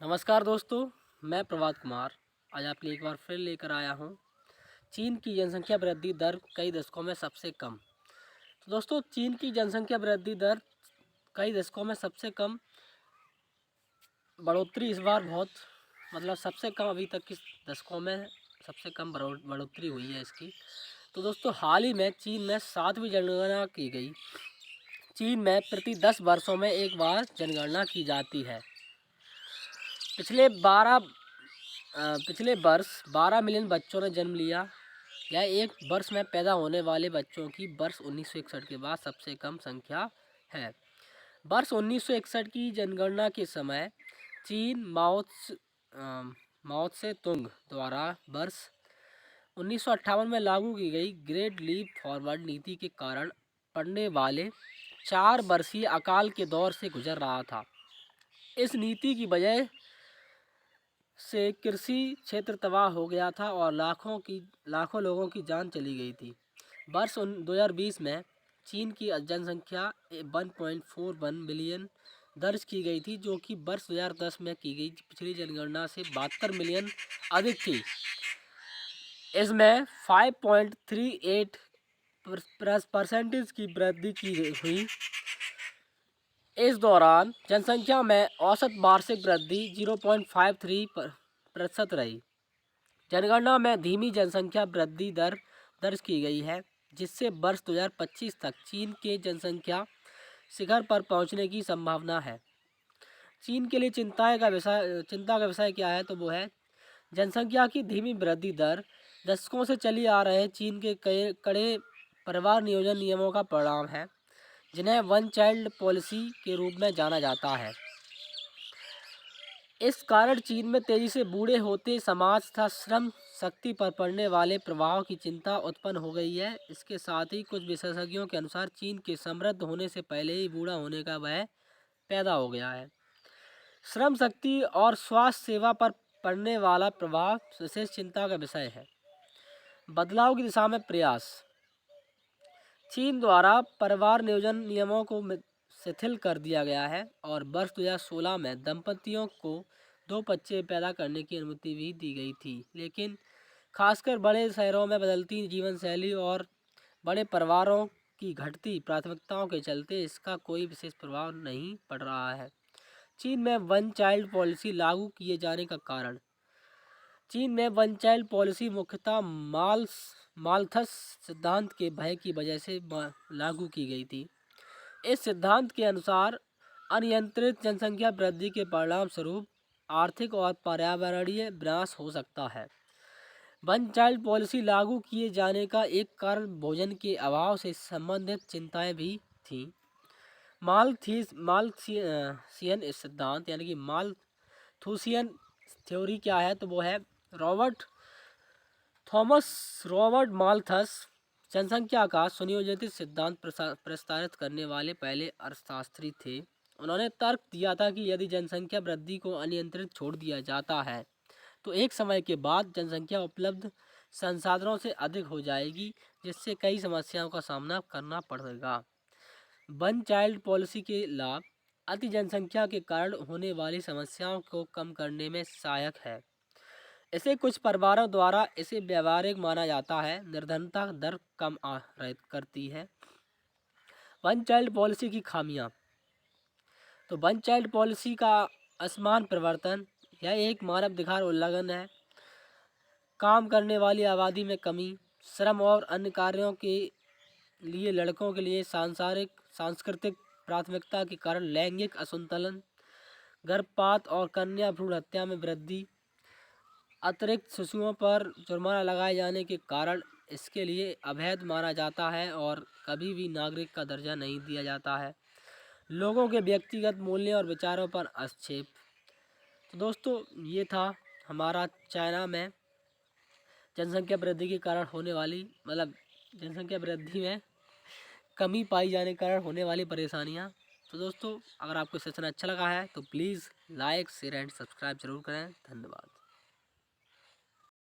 नमस्कार दोस्तों, मैं प्रभात कुमार आज आपके लिए एक बार फिर लेकर आया हूँ। चीन की जनसंख्या वृद्धि दर कई दशकों में सबसे कम। तो दोस्तों, चीन की जनसंख्या वृद्धि दर कई दशकों में सबसे कम बढ़ोतरी इस बार बहुत सबसे कम अभी तक की दशकों में सबसे कम बढ़ोतरी हुई है इसकी। तो दोस्तों, हाल ही में चीन में 7वीं जनगणना की गई। चीन में प्रति 10 वर्षों में एक बार जनगणना की जाती है। पिछले 12 पिछले वर्ष 12 मिलियन बच्चों ने जन्म लिया। यह एक वर्ष में पैदा होने वाले बच्चों की वर्ष 1961 के बाद सबसे कम संख्या है। वर्ष 1961 की जनगणना के समय चीन माओ त्से तुंग द्वारा वर्ष 1958 में लागू की गई ग्रेट लीप फॉरवर्ड नीति के कारण पड़ने वाले 4 वर्षीय अकाल के दौर से गुजर रहा था। इस नीति की वजह से कृषि क्षेत्र तबाह हो गया था और लाखों लोगों की जान चली गई थी। वर्ष 2020 में चीन की जनसंख्या 1.41 बिलियन दर्ज की गई थी, जो कि वर्ष 2010 में की गई पिछली जनगणना से 72 मिलियन अधिक थी। इसमें 5.38% की वृद्धि की हुई। इस दौरान जनसंख्या में औसत वार्षिक वृद्धि 0.53% रही। जनगणना में धीमी जनसंख्या वृद्धि दर दर्ज की गई है, जिससे वर्ष 2025 तक चीन के जनसंख्या शिखर पर पहुंचने की संभावना है। चीन के लिए चिंता का विषय क्या है, तो वो है जनसंख्या की धीमी वृद्धि दर दशकों से चली आ रहे चीन के कड़े परिवार नियोजन नियमों का परिणाम है, जिन्हें वन चाइल्ड पॉलिसी के रूप में जाना जाता है। इस कारण चीन में तेजी से बूढ़े होते समाज तथा श्रम शक्ति पर पड़ने वाले प्रभाव की चिंता उत्पन्न हो गई है। इसके साथ ही कुछ विशेषज्ञों के अनुसार चीन के समृद्ध होने से पहले ही बूढ़ा होने का भय पैदा हो गया है। श्रम शक्ति और स्वास्थ्य सेवा पर पड़ने वाला प्रभाव विशेष चिंता का विषय है। बदलाव की दिशा में प्रयास। चीन द्वारा परिवार नियोजन नियमों को शिथिल कर दिया गया है और वर्ष 2016 में दंपतियों को 2 बच्चे पैदा करने की अनुमति भी दी गई थी, लेकिन खासकर बड़े शहरों में बदलती जीवन शैली और बड़े परिवारों की घटती प्राथमिकताओं के चलते इसका कोई विशेष प्रभाव नहीं पड़ रहा है। चीन में वन चाइल्ड पॉलिसी लागू किए जाने का कारण। चीन में वन चाइल्ड पॉलिसी मुख्यतः माल्थस सिद्धांत के भय की वजह से लागू की गई थी। इस सिद्धांत के अनुसार अनियंत्रित जनसंख्या वृद्धि के परिणाम स्वरूप आर्थिक और पर्यावरणीय विनाश हो सकता है। वन चाइल्ड पॉलिसी लागू किए जाने का एक कारण भोजन के अभाव से संबंधित चिंताएं भी थीं। माल्थुसियन सिद्धांत यानी कि माल्थुसियन थ्योरी क्या है, तो वो है रॉबर्ट माल्थस जनसंख्या का सुनियोजित सिद्धांत प्रस्तावित करने वाले पहले अर्थशास्त्री थे। उन्होंने तर्क दिया था कि यदि जनसंख्या वृद्धि को अनियंत्रित छोड़ दिया जाता है तो एक समय के बाद जनसंख्या उपलब्ध संसाधनों से अधिक हो जाएगी, जिससे कई समस्याओं का सामना करना पड़ेगा। वन चाइल्ड पॉलिसी के लाभ अति जनसंख्या के कारण होने वाली समस्याओं को कम करने में सहायक है। इसे कुछ परिवारों द्वारा इसे व्यावहारिक माना जाता है। निर्धनता दर कम करती है। वन चाइल्ड पॉलिसी की खामियां। तो वन चाइल्ड पॉलिसी का असमान प्रवर्तन, यह एक मानवाधिकार उल्लंघन है। काम करने वाली आबादी में कमी, श्रम और अन्य कार्यों के लिए लड़कों के लिए सांस्कृतिक प्राथमिकता के कारण लैंगिक असंतुलन, गर्भपात और कन्या भ्रूण हत्या में वृद्धि, अतिरिक्त शिशुओं पर जुर्माना लगाए जाने के कारण इसके लिए अवैध माना जाता है और कभी भी नागरिक का दर्जा नहीं दिया जाता है। लोगों के व्यक्तिगत मूल्यों और विचारों पर आक्षेप। तो दोस्तों, ये था हमारा चाइना में जनसंख्या वृद्धि के कारण होने वाली जनसंख्या वृद्धि में कमी पाई जाने के कारण होने वाली परेशानियाँ। तो दोस्तों, अगर आपको सेशन अच्छा लगा है तो please like share and subscribe जरूर करें। धन्यवाद।